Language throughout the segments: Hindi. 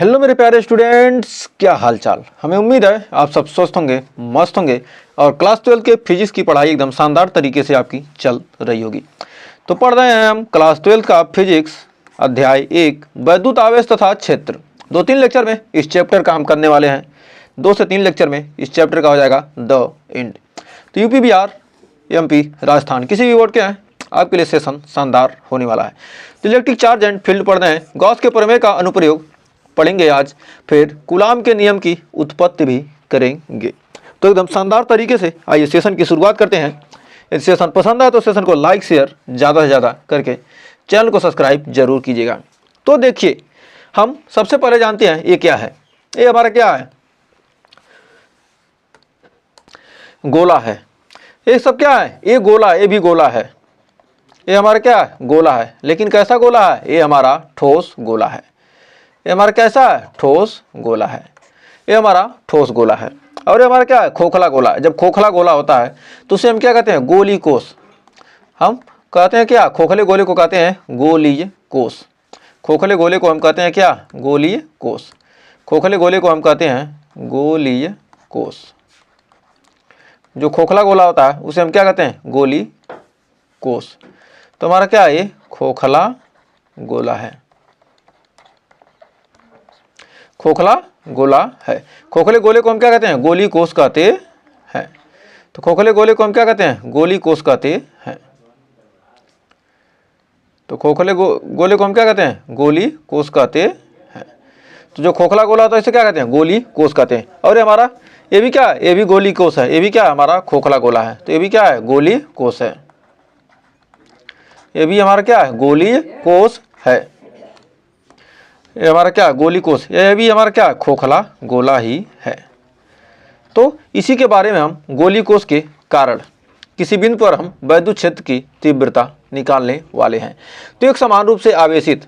हेलो मेरे प्यारे स्टूडेंट्स, क्या हाल चाल। हमें उम्मीद है आप सब स्वस्थ होंगे, मस्त होंगे और क्लास 12 के फिजिक्स की पढ़ाई एकदम शानदार तरीके से आपकी चल रही होगी। तो पढ़ रहे हैं हम क्लास 12 का फिजिक्स अध्याय 1 वैद्युत आवेश तथा क्षेत्र। 2-3 लेक्चर में इस चैप्टर का हम करने वाले हैं। 2 से 3 लेक्चर में इस चैप्टर का हो जाएगा द एंड। तो यूपी बिहार एमपी राजस्थान किसी भी बोर्ड के हैं, आपके लिए सेशन शानदार होने वाला है। तो इलेक्ट्रिक चार्ज एंड फील्ड पढ़ रहे हैं, गॉस के प्रमेय का अनुप्रयोग पढ़ेंगे आज, फिर कूलाम के नियम की उत्पत्ति भी करेंगे। तो एकदम शानदार तरीके से आइए सेशन की शुरुआत करते हैं। यदि सेशन पसंद आए तो सेशन को लाइक शेयर ज़्यादा से ज़्यादा करके चैनल को सब्सक्राइब जरूर कीजिएगा। तो देखिए, हम सबसे पहले जानते हैं ये क्या है। ये हमारा क्या है? गोला है। ये सब क्या है? ये गोला, ये भी गोला है। ये हमारा क्या है? गोला है। लेकिन कैसा गोला है? ये हमारा ठोस गोला है। ये हमारा कैसा है? ठोस गोला है। ये हमारा ठोस गोला है। और ये हमारा क्या है? खोखला गोला। जब खोखला गोला होता है तो उसे हम क्या कहते हैं? गोलीय कोष। हम कहते हैं क्या? खोखले गोले को कहते हैं गोलीय कोष। खोखले गोले को हम कहते हैं क्या? गोलीय कोष। खोखले गोले को हम कहते हैं गोलीय कोष। जो खोखला गोला होता है उसे हम क्या कहते हैं? गोलीय कोष। तो हमारा क्या है? ये खोखला गोला है। खोखला गोला है। खोखले गोले को हम क्या कहते हैं? गोलीय कोष कहते हैं। तो खोखले गोले को हम क्या कहते हैं? गोलीय कोष कहते हैं। तो खोखले गोले को हम क्या कहते हैं? गोलीय कोष कहते हैं। तो जो खोखला गोला होता है इसे क्या कहते हैं? गोलीय कोष कहते हैं। और ये हमारा ये भी क्या है? ये भी गोलीय कोष है। ये भी क्या है? हमारा खोखला गोला है। तो ये भी क्या है? गोलीय कोष है। ये भी हमारा क्या है? गोलीय कोष है। ये हमारा क्या? गोलीय कोष। यह भी हमारा क्या? खोखला गोला ही है। तो इसी के बारे में हम गोलीय कोष के कारण किसी बिंदु पर हम वैद्युत क्षेत्र की तीव्रता निकालने वाले हैं। तो एक समान रूप से आवेशित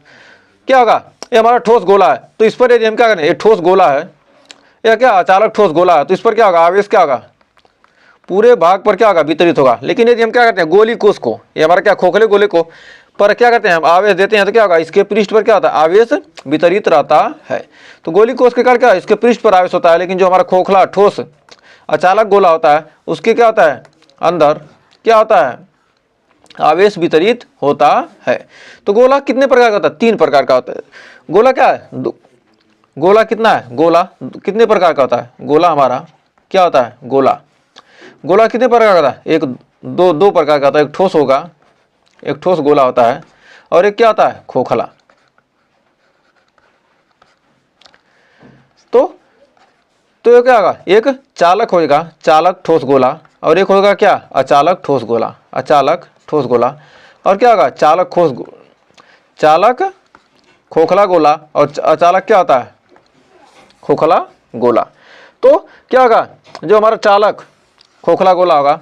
क्या होगा? ये हमारा ठोस गोला है। तो इस पर यदि हम क्या करें? ये ठोस गोला है, यह क्या? अचालक ठोस गोला है। तो इस पर क्या होगा? आवेश क्या होगा? पूरे भाग पर क्या होगा? वितरित होगा। लेकिन यदि हम क्या करते हैं? गोलीय कोष को, ये हमारा क्या? खोखले गोले को पर क्या करते हैं? हम आवेश देते हैं तो क्या होगा? इसके पृष्ठ पर क्या होता है? आवेश वितरित रहता है। तो गोलीय कोष के कारण क्या? इसके पृष्ठ पर आवेश होता है। लेकिन जो हमारा खोखला ठोस अचालक गोला होता है उसके क्या होता है? अंदर क्या होता है? आवेश वितरित होता है। तो गोला कितने प्रकार का होता है? 3 प्रकार का होता है। गोला क्या है? गोला कितना है? गोला कितने प्रकार का होता है? गोला हमारा क्या होता है? गोला गोला कितने प्रकार का होता है? एक दो प्रकार का होता है। एक ठोस होगा, एक ठोस गोला होता है, और एक क्या होता है? खोखला। तो ये क्या होगा? एक चालक होगा, चालक ठोस गोला, और एक होगा क्या? अचालक ठोस गोला। अचालक ठोस गोला। और क्या होगा? चालक खोखला गोला, और अचालक क्या होता है? खोखला गोला। तो क्या होगा? जो हमारा चालक खोखला गोला होगा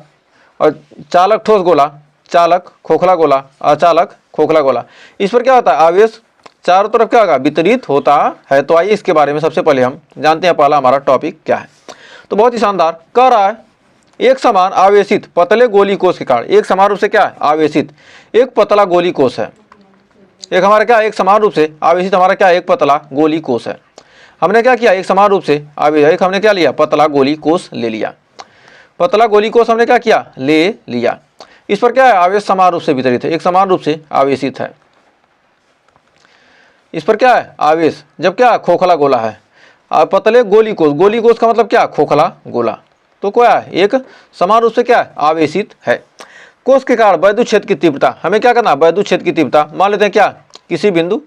और चालक ठोस गोला, चालक खोखला गोला, अचालक खोखला गोला, इस पर क्या होता है? आवेश चारों तरफ क्या होगा? वितरित होता है। तो आइए इसके बारे में सबसे पहले हम जानते हैं पहला हमारा टॉपिक क्या है। तो बहुत ही शानदार कह रहा है, एक समान आवेशित पतले गोलीय कोष के कारण, एक समान रूप से क्या है? आवेशित एक पतला गोलीय कोष है। एक हमारा क्या? एक समान रूप से आवेशित हमारा क्या? एक पतला गोलीय कोष है। हमने क्या किया? एक समान रूप से एक हमने क्या लिया? पतला गोलीय कोष ले लिया। पतला गोलीय कोष हमने क्या किया? ले लिया। इस पर क्या है? आवेश समान रूप से वितरित है, एक समान रूप से आवेशित है। इस पर क्या है? आवेश जब क्या? खोखला गोला है। पतले गोलीय कोष, गोलीय कोष का मतलब क्या? खोखला गोला। तो क्या है? एक समान रूप से क्या है? आवेशित है। कोष के कारण वैद्युत क्षेत्र की तीव्रता, हमें क्या करना? वैद्युत क्षेत्र की तीव्रता मान लेते हैं क्या? किसी बिंदु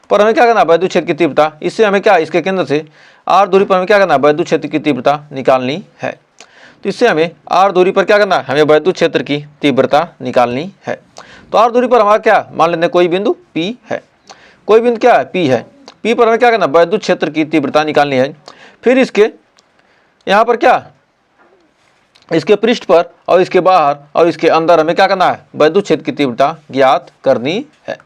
पर हमें क्या करना? वैद्युत क्षेत्र की तीव्रता। इससे हमें क्या? इसके केंद्र से r दूरी पर हमें क्या करना? वैद्युत क्षेत्र की तीव्रता निकालनी है। तो इससे हमें r दूरी पर क्या करना है? हमें वैद्युत क्षेत्र की तीव्रता निकालनी है। तो r दूरी पर हमारा क्या? मान लेते हैं कोई बिंदु P है। कोई बिंदु क्या है? P है। P पर हमें क्या करना? वैद्युत क्षेत्र की तीव्रता निकालनी है। फिर इसके यहाँ पर क्या? इसके पृष्ठ पर और इसके बाहर और इसके अंदर हमें क्या करना है? वैद्युत क्षेत्र की तीव्रता ज्ञात करनी है।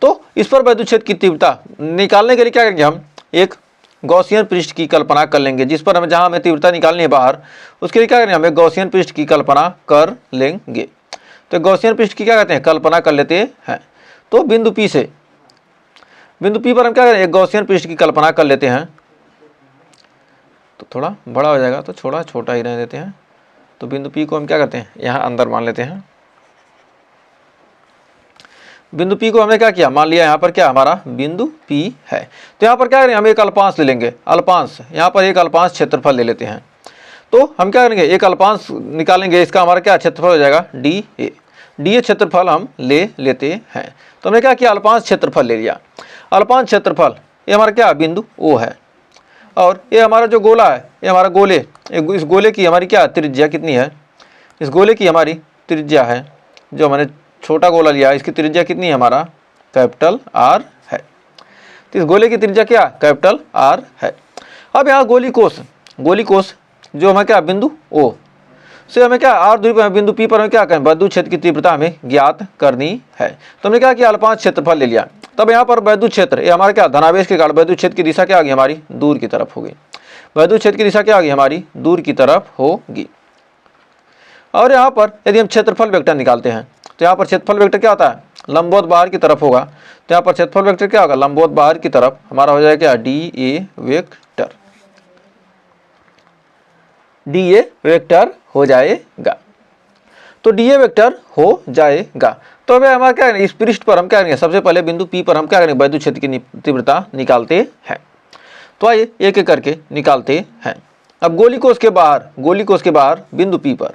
तो इस पर वैद्युत क्षेत्र की तीव्रता निकालने के लिए क्या करेंगे? हम एक गॉसियन पृष्ठ की कल्पना कर लेंगे, जिस पर हमें जहां हमें तीव्रता निकालनी है बाहर, उसके लिए क्या करेंगे? हमें गॉसियन पृष्ठ की कल्पना कर लेंगे। तो गॉसियन पृष्ठ की क्या कहते हैं? कल्पना कर लेते हैं। तो बिंदु P से बिंदु P पर हम क्या करें, एक गॉसियन पृष्ठ की कल्पना कर लेते हैं। तो थोड़ा बड़ा हो जाएगा तो छोटा छोटा ही रहने देते हैं। तो बिंदु P को हम क्या करते हैं, यहाँ अंदर मान लेते हैं। बिंदु P को हमने क्या किया, मान लिया यहाँ पर क्या हमारा बिंदु P है। तो यहाँ पर क्या करेंगे, हम एक अल्पांश ले लेंगे। अल्पांश, यहाँ पर एक अल्पांश क्षेत्रफल ले लेते हैं। तो हम क्या करेंगे, एक अल्पांश निकालेंगे, इसका हमारा क्या क्षेत्रफल हो जाएगा DA। DA क्षेत्रफल हम ले लेते हैं। तो हमने क्या किया, अल्पांश क्षेत्रफल ले लिया। अल्पांश क्षेत्रफल ये हमारा क्या बिंदु O है, और ये हमारा जो गोला है, ये हमारा गोले, इस गोले की हमारी क्या त्रिज्या कितनी है, इस गोले की हमारी त्रिज्या है, जो मैंने छोटा गोला लिया है, इसकी त्रिज्या कितनी है, हमारा कैपिटल R है। तो इस गोले की त्रिज्या क्या, कैपिटल R है। अब यहाँ गोली कोष जो हमें क्या बिंदु O से हमें क्या R दूरी पर बिंदु P पर हमें क्या करें, वैद्युत क्षेत्र की तीव्रता हमें ज्ञात करनी है। तो हमने क्या किया, अल्पांश क्षेत्रफल ले लिया। तब यहाँ पर वैद्युत क्षेत्र, ये हमारा क्या धनावेश के कारण वैद्युत क्षेत्र की दिशा क्या होगी, हमारी दूर की तरफ होगी। वैद्युत क्षेत्र की दिशा क्या होगी, हमारी दूर की तरफ होगी। और यहाँ पर यदि हम क्षेत्रफल वेक्टर निकालते हैं, तो यहाँ पर क्षेत्रफल वेक्टर क्या होता है, लंबवत बाहर की तरफ होगा। तो यहाँ पर क्षेत्रफल वेक्टर क्या होगा, लंबवत बाहर की तरफ हमारा हो जाएगा क्या, DA वेक्टर हो जाएगा। तो DA वेक्टर हो जाएगा। तो अब हमारा क्या करेंगे, इस पृष्ठ पर हम क्या करेंगे, सबसे पहले बिंदु P पर हम क्या करेंगे, वैद्युत क्षेत्र की तीव्रता निकालते हैं। तो आइए एक एक करके निकालते हैं। अब गोली कोष के बाहर बिंदु P पर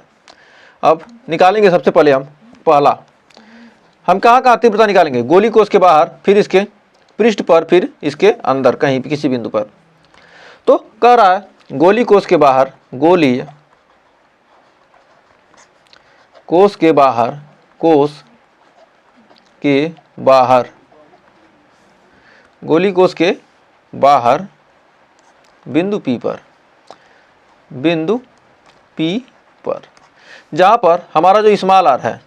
अब निकालेंगे। सबसे पहले हम पहला हम कहाँ तीव्रता निकालेंगे, गोली कोष के बाहर, फिर इसके पृष्ठ पर, फिर इसके अंदर कहीं भी किसी बिंदु पर। तो कह रहा है गोली कोष के बाहर, गोली कोष के बाहर गोली कोष के बाहर बिंदु P पर जहाँ पर हमारा जो स्मॉल r है,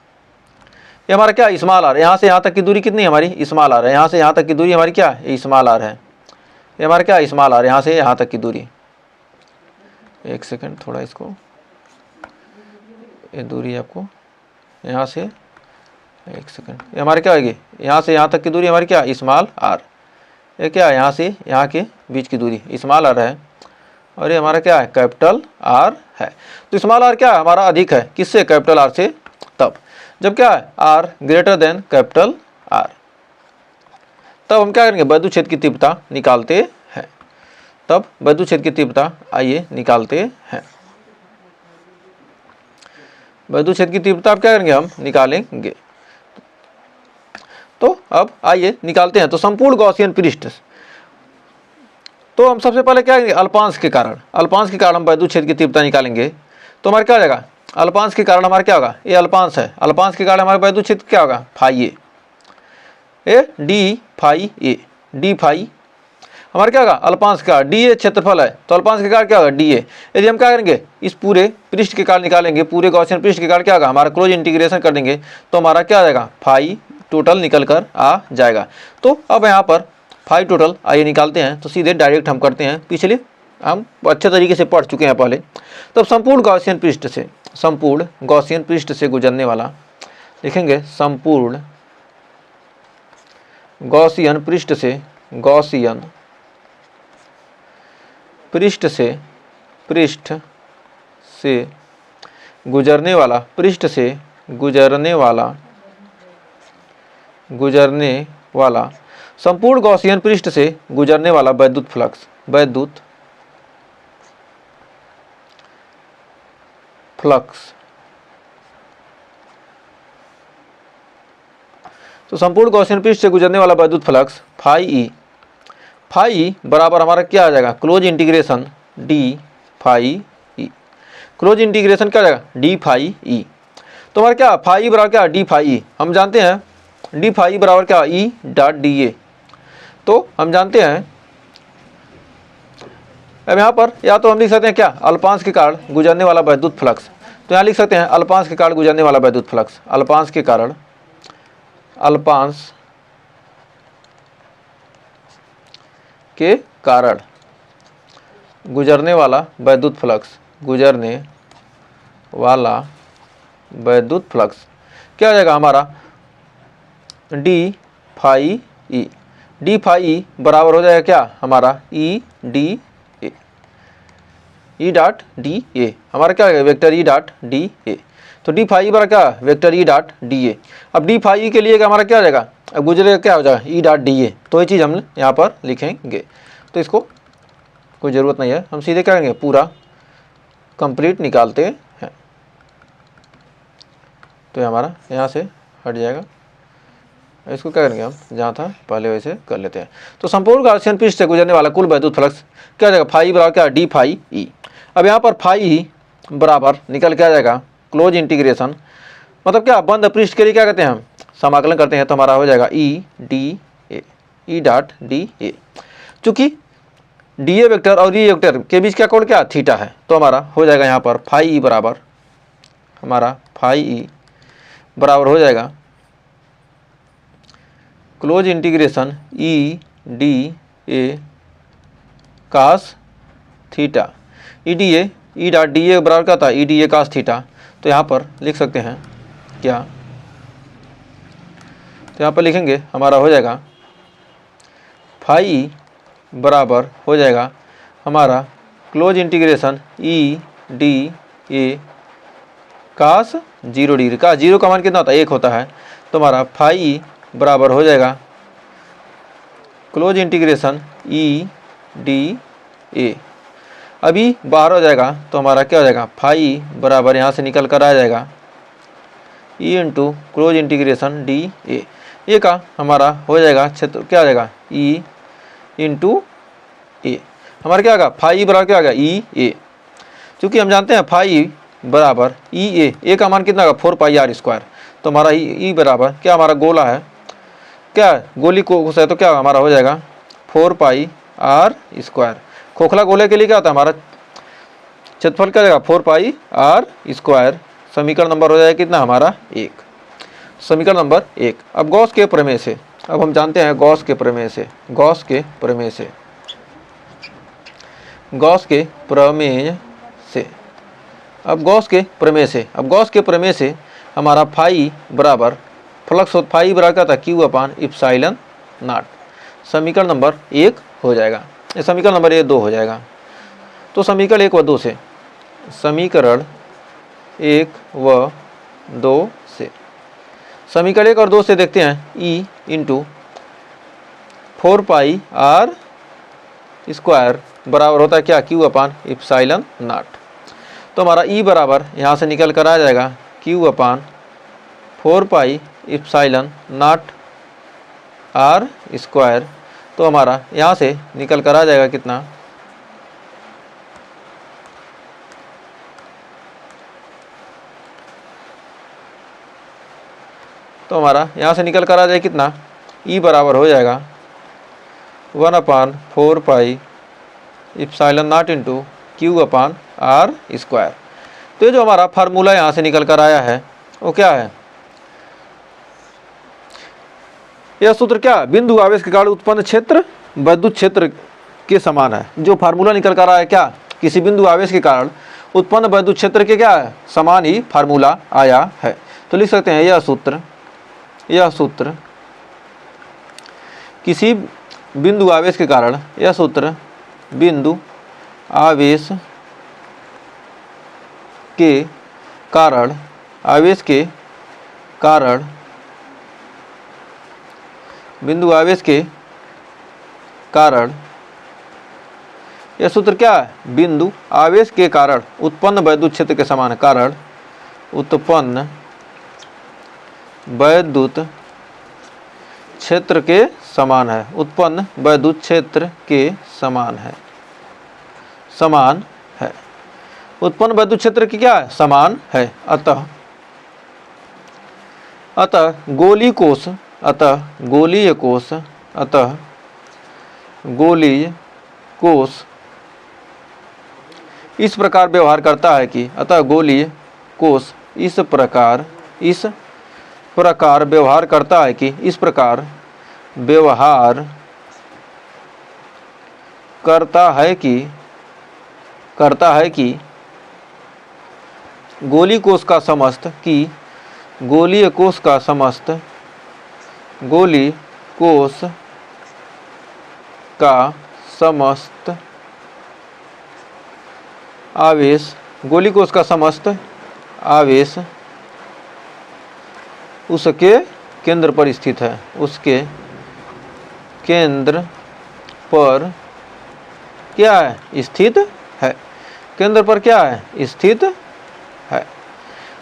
ये हमारा क्या स्मॉल r, यहाँ से यहाँ तक की दूरी कितनी है, हमारी स्मॉल r है। यहाँ से यहाँ तक की दूरी हमारी क्या है, स्मॉल r है। ये हमारा क्या स्मॉल r, यहाँ से यहाँ तक की दूरी, एक सेकंड थोड़ा इसको, ये दूरी आपको यहाँ से, एक सेकंड, ये हमारे क्या होगी, यहाँ से यहाँ तक की दूरी हमारी क्या स्मॉल r। ये क्या है, यहाँ से यहाँ के बीच की दूरी स्मॉल r है, और ये हमारा क्या है, कैपिटल R है। तो स्मॉल r क्या है, हमारा अधिक है किससे, कैपिटल R से, तब जब क्या है R greater than capital R। तब हम क्या करेंगे, वैद्युत क्षेत्र की तीव्रता निकालते हैं। तब वैद्युत क्षेत्र की तीव्रता आइए निकालते हैं। वैद्युत क्षेत्र की तीव्रता अब क्या करेंगे, हम निकालेंगे। तो अब आइए निकालते हैं। तो संपूर्ण गॉसियन पृष्ठ, तो हम सबसे पहले क्या करेंगे, अल्पांश के कारण हम वैद्युत क्षेत्र की तीव्रता निकालेंगे। तो हमारा क्या हो जाएगा, अल्पांश के कारण हमारा क्या होगा, ये अल्पांश है, अल्पांश के कारण हमारा वैद्युत क्षेत्र क्या होगा, फाई ए डी फाई हमारा क्या होगा, अल्पांश का DA क्षेत्रफल है, तो अल्पांश के कारण क्या होगा DA। यदि हम क्या करेंगे, इस पूरे पृष्ठ के कारण निकालेंगे, पूरे गॉसियन पृष्ठ के कारण क्या होगा, हमारा क्लोज इंटीग्रेशन कर देंगे, तो हमारा क्या आ जाएगा, फाई टोटल निकल कर आ जाएगा। तो अब यहाँ पर फाई टोटल आइए निकालते हैं। तो सीधे डायरेक्ट हम करते हैं, पिछले हम अच्छे तरीके से पढ़ चुके हैं पहले। तब संपूर्ण गॉसियन पृष्ठ से गुजरने वाला, लिखेंगे संपूर्ण गॉसियन पृष्ठ से गुजरने वाला संपूर्ण गॉसियन पृष्ठ से गुजरने वाला वैद्युत फ्लक्स तो संपूर्ण गॉसियन पृष्ठ से गुजरने वाला वैद्युत फ्लक्स फाई ई बराबर हमारा क्या आ जाएगा, close integration d phi E. Close integration क्या आ जाएगा, डी फाई ई। तो हमारा क्या फाई बराबर क्या, डी फाई ई। हम जानते हैं डी फाई बराबर क्या, ई डॉट डी ए। तो हम जानते हैं, अब यहाँ पर या तो हम लिख सकते हैं क्या, अल्पांश के कारण गुजरने वाला वैद्युत फ्लक्स। तो यहाँ लिख सकते हैं अल्पांश के कारण गुजरने वाला वैद्युत फ्लक्स, अल्पांश के कारण गुजरने वाला वैद्युत फ्लक्स क्या हो जाएगा हमारा, d phi E d phi बराबर हो जाएगा क्या हमारा E d A, E dot d A हमारा क्या है vector E dot d A. तो डी फाई बराबर क्या vector E dot d A. अब डी फाई के लिए हमारा क्या हो जाएगा, अब गुजरेगा क्या हो जाएगा ई डॉट डी ए। तो ये चीज़ हम यहाँ पर लिखेंगे, तो इसको कोई ज़रूरत नहीं है, हम सीधे क्या करेंगे पूरा कंप्लीट निकालते हैं। तो ये हमारा यहाँ से हट जाएगा, इसको क्या करेंगे हम जहाँ था पहले वैसे कर लेते हैं। तो संपूर्ण गाउसियन पृष्ठ से गुजरने वाला कुल वैद्युत फ्लक्स क्या हो जाएगा फाई बराबर क्या डी फाई ई। अब यहाँ पर फाई बराबर निकल के आ जाएगा क्लोज इंटीग्रेशन, मतलब क्या बंद पृष्ठ के लिए क्या कहते हैं हम समाकलन करते हैं, तो हमारा हो जाएगा ई d A, E dot d ए। चूँकि डी ए वेक्टर और ई वेक्टर के बीच क्या कोण क्या थीटा है, तो हमारा हो जाएगा यहाँ पर फाई ई बराबर हमारा फाई ई बराबर हो जाएगा close integration E d A cos theta E d A, E dot d A बराबर क्या था ई डी ए कास थीटा। तो यहाँ पर लिख सकते हैं क्या, तो यहाँ पर लिखेंगे हमारा हो जाएगा फाई बराबर हो जाएगा हमारा close integration E d A cos 0 degree का, जीरो का मान कितना होता है 1 होता है, तो हमारा फाई बराबर हो जाएगा क्लोज इंटीग्रेशन ई डी ए। अभी बाहर हो जाएगा तो हमारा क्या हो जाएगा फाई बराबर यहाँ से निकल कर आ जाएगा E into close integration D A. A का हमारा हो जाएगा क्षेत्र क्या आ जाएगा ई इंटू ए, हमारा क्या आएगा फाई बराबर क्या आ गया ई ए। चूँकि हम जानते हैं फाई बराबर ई ए का मान कितना होगा 4 पाई आर स्क्वायर, तो हमारा ई बराबर क्या हमारा गोला है क्या गोली को है, तो क्या हमारा हो जाएगा 4 पाई आर स्क्वायर। खोखला गोले के लिए क्या होता है हमारा क्षेत्रफल क्या जाएगा 4 पाई आर स्क्वायर। समीकरण नंबर हो जाएगा कितना हमारा 1, समीकरण नंबर 1। अब गॉस के प्रमेय से, अब हम जानते हैं गॉस के प्रमेय से, गॉस के प्रमेय से, गॉस के प्रमेय से, अब गॉस के प्रमेय से, अब गॉस के प्रमेय से हमारा फाई बराबर फ्लक्स फाई बराबर क्या था क्यू अपान इप्साइलन नॉट। समीकरण नंबर 1 हो जाएगा, ये समीकरण नंबर 2 हो जाएगा। तो समीकरण 1 व 2 से, समीकरण 1 व 2 से, समीकरण 1 और 2 से देखते हैं E into 4 pi R square बराबर होता है क्या क्यू अपान इप्साइलन नॉट। तो हमारा ई बराबर यहाँ से निकल कर आ जाएगा Q upon 4 pi epsilon naught R square. तो हमारा यहाँ से निकल कर आ जाएगा कितना तो हमारा यहाँ से निकल कर आ जाए कितना ई बराबर हो जाएगा 1/4 pi epsilon naught into Q upon R square. तो ये जो हमारा फार्मूला यहाँ से निकल कर आया है वो क्या है, यह सूत्र क्या बिंदु आवेश के कारण उत्पन्न क्षेत्र विद्युत क्षेत्र के समान है। जो फार्मूला निकल कर आया क्या किसी बिंदु आवेश के कारण उत्पन्न विद्युत क्षेत्र के क्या है समान ही फार्मूला आया है। तो लिख सकते हैं यह सूत्र किसी बिंदु आवेश के कारण, यह सूत्र बिंदु आवेश के कारण, आवेश के कारण, बिंदु आवेश के कारण, यह सूत्र क्या है बिंदु आवेश के कारण उत्पन्न विद्युत क्षेत्र के समान है। कारण उत्पन्न विद्युत क्षेत्र के समान है, उत्पन्न विद्युत क्षेत्र के समान है, समान है, उत्पन्न विद्युत क्षेत्र की क्या है समान है। अतः गोलीय कोश, अतः गोलीय कोश, अतः गोलीय कोश इस प्रकार व्यवहार करता है कि, अतः गोलीय कोश इस प्रकार व्यवहार करता है कि, इस प्रकार व्यवहार करता है कि गोलीय कोश का समस्त, कि गोलीय कोश का समस्त, गोलीय कोश का समस्त आवेश, गोली कोश का समस्त आवेश उसके केंद्र पर स्थित है, उसके केंद्र पर क्या है, स्थित है। केंद्र पर क्या है, स्थित है।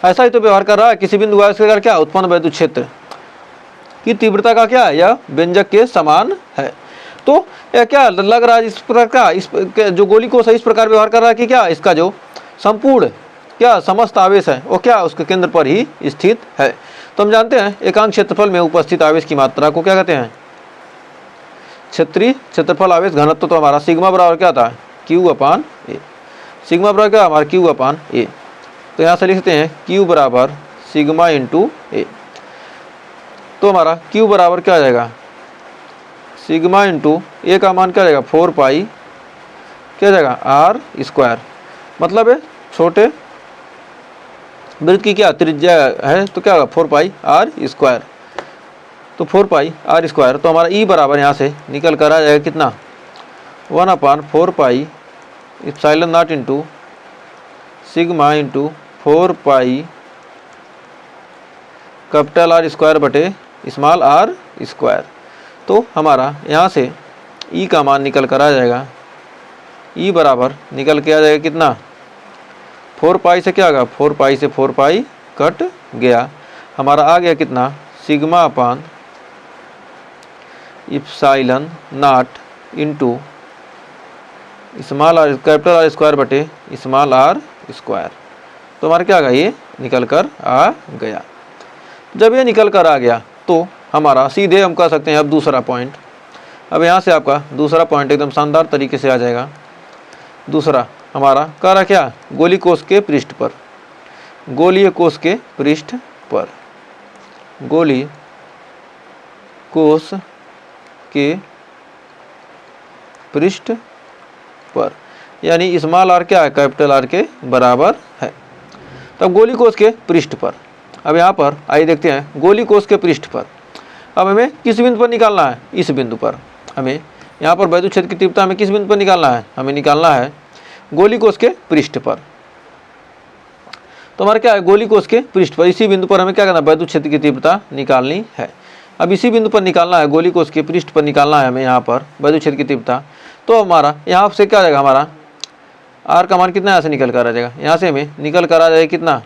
ऐसा ही तो व्यवहार कर रहा है। किसी बिंदु आवेश के कारण क्या उत्पन्न वैद्युत क्षेत्र की तीव्रता का क्या है, यह व्यंजक के समान है। तो यह क्या लग रहा है, इस प्रकार का इस जो गोली कोश है इस प्रकार व्यवहार कर रहा है कि क्या इसका जो संपूर्ण क्या समस्त आवेश है वो क्या उसके केंद्र पर ही स्थित है। तो हम जानते हैं एकांक क्षेत्रफल में उपस्थित आवेश की मात्रा को क्या कहते हैं, क्षेत्रीय क्षेत्रफल आवेश घनत्व। तो हमारा सिग्मा बराबर क्या था, Q/A। सिग्मा बराबर क्या हमारा Q/A। तो यहाँ से लिखते हैं Q बराबर सिग्मा इंटू A। तो हमारा Q बराबर क्या आ जाएगा, सिग्मा इंटू A का मान क्या आ जाएगा 4 पाई क्या जाएगा R²। मतलब है छोटे वृत्त की क्या त्रिज्या है तो क्या होगा 4 पाई R²। तो 4 पाई R²। तो हमारा E बराबर यहाँ से निकल कर आ जाएगा कितना, 1/4 pi epsilon not into sigma into 4 pi capital R² बटे स्मॉल r²। तो हमारा यहाँ से E का मान निकल कर आ जाएगा, E बराबर निकल के आ जाएगा कितना, 4 पाई से क्या होगा 4 पाई से 4 पाई कट गया, हमारा आ गया कितना sigma/, epsilon not into small r capital R² बटे स्मॉल r²। तो हमारा क्या आ गया, ये निकल कर आ गया। जब ये निकल कर आ गया तो हमारा सीधे हम कह सकते हैं अब दूसरा पॉइंट। अब यहाँ से आपका दूसरा पॉइंट एकदम शानदार तरीके से आ जाएगा। दूसरा हमारा कह रहा क्या, गोली कोश के पृष्ठ पर, गोलीय कोश के पृष्ठ पर, गोली कोश के पृष्ठ पर, यानी स्मॉल r क्या है कैपिटल R के बराबर है। तब गोली कोश के पृष्ठ पर, अब यहाँ पर आइए देखते हैं गोली कोश के पृष्ठ पर अब हमें किस बिंदु पर निकालना है, इस बिंदु पर हमें यहाँ पर वैद्युत क्षेत्र की तीव्रता हमें किस बिंदु पर निकालना है, हमें निकालना है गोली कोश के पृष्ठ पर। तो हमारा क्या है गोली कोश के पृष्ठ पर, इसी बिंदु पर हमें क्या करना है वैद्युत क्षेत्र की तीव्रता निकालनी है। अब इसी बिंदु पर निकालना है, गोली कोश के पृष्ठ पर निकालना है हमें यहाँ पर वैद्युत क्षेत्र की तीव्रता। तो हमारा यहाँ से क्या आ जाएगा, हमारा R का मान कितना यहाँ से निकल कर आ जाएगा, यहाँ से हमें निकल कर आ जाएगा कितना,